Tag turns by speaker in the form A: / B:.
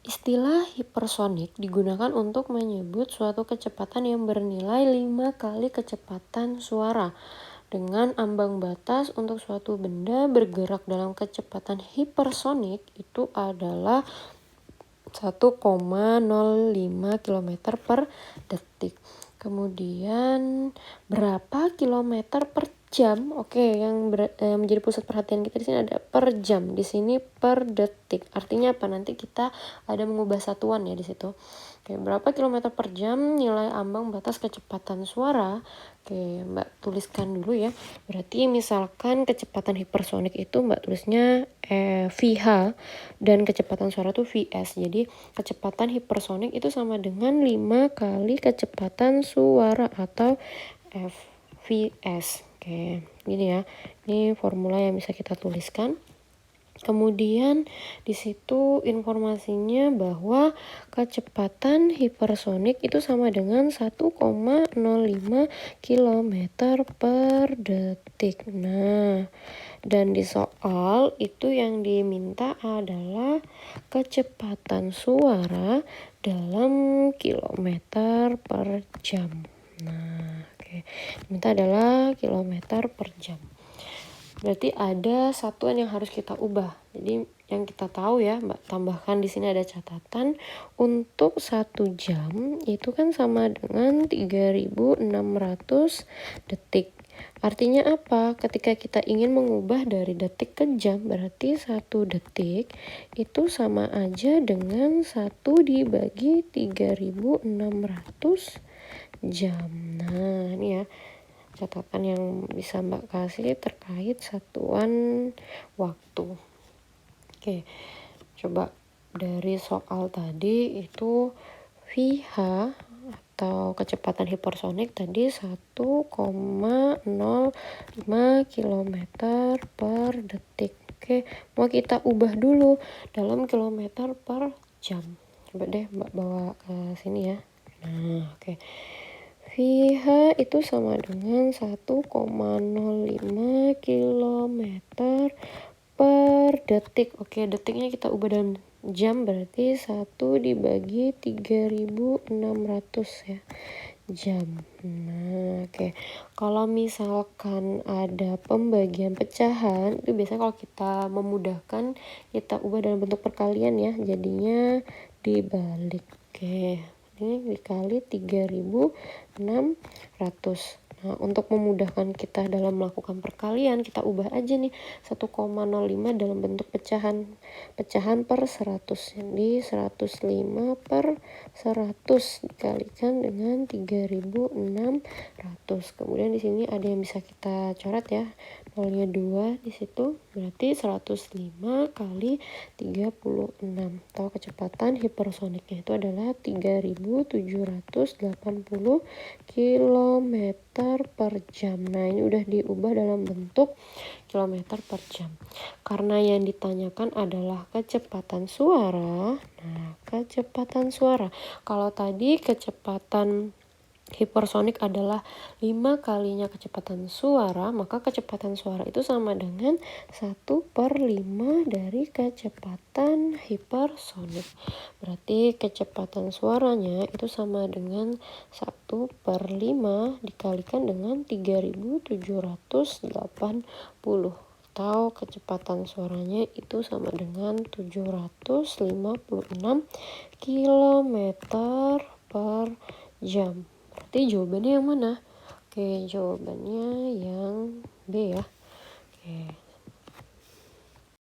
A: Istilah hipersonik digunakan untuk menyebut suatu kecepatan yang bernilai 5 kali kecepatan suara. Dengan ambang batas untuk suatu benda bergerak dalam kecepatan hipersonik itu adalah 1,05 km per detik. Kemudian berapa kilometer per jam? Oke, yang menjadi pusat perhatian kita di sini ada per jam, di sini per detik. Artinya apa? Nanti kita ada mengubah satuan ya di situ. Oke, berapa kilometer per jam nilai ambang batas kecepatan suara? Oke, Mbak tuliskan dulu ya. Berarti misalkan kecepatan hipersonik itu Mbak tulisnya VH dan kecepatan suara itu VS. Jadi kecepatan hipersonik itu sama dengan 5 kali kecepatan suara atau FVS. Oke, gini ya. Ini formula yang bisa kita tuliskan. Kemudian di situ informasinya bahwa kecepatan hipersonik itu sama dengan 1,05 km per detik. Nah, dan di soal itu yang diminta adalah kecepatan suara dalam kilometer per jam. Nah, oke. Diminta adalah kilometer per jam. Berarti ada satuan yang harus kita ubah. Jadi yang kita tahu ya, Mbak tambahkan di sini ada catatan untuk 1 jam itu kan sama dengan 3.600 detik. Artinya apa? Ketika kita ingin mengubah dari detik ke jam, berarti 1 detik itu sama aja dengan 1 dibagi 3.600 jam. Nah, ini ya catatan yang bisa Mbak kasih terkait satuan waktu. Oke, coba dari soal tadi itu VH atau kecepatan hipersonik tadi 1,05 km per detik. Oke, mau kita ubah dulu dalam kilometer per jam. Coba deh Mbak bawa ke sini ya. Nah, oke. VH itu sama dengan 1,05 km per detik. Oke, detiknya kita ubah dalam jam berarti 1 dibagi 3.600 ya jam. Nah, oke. Kalau misalkan ada pembagian pecahan, itu biasanya kalau kita memudahkan kita ubah dalam bentuk perkalian ya. Jadinya dibalik. Oke. Ini dikali 3.600. Nah, untuk memudahkan kita dalam melakukan perkalian, kita ubah aja nih 1,05 dalam bentuk pecahan per 100. Jadi 105 per 100 dikalikan dengan 3.600. Kemudian di sini ada yang bisa kita coret ya. Nolnya 2 di situ. Berarti 105 kali 36. Atau kecepatan hipersoniknya itu adalah 3.780 km per jam. Nah, ini udah diubah dalam bentuk kilometer per jam. Karena yang ditanyakan adalah kecepatan suara. Nah, kecepatan suara. Kalau tadi kecepatan hipersonik adalah 5 kalinya kecepatan suara, maka kecepatan suara itu sama dengan 1/5 dari kecepatan hipersonik. Berarti kecepatan suaranya itu sama dengan 1/5 dikalikan dengan 3.780. Atau kecepatan suaranya itu sama dengan 756 km per jam. Berarti jawabannya yang mana? Oke, jawabannya yang B ya. Oke.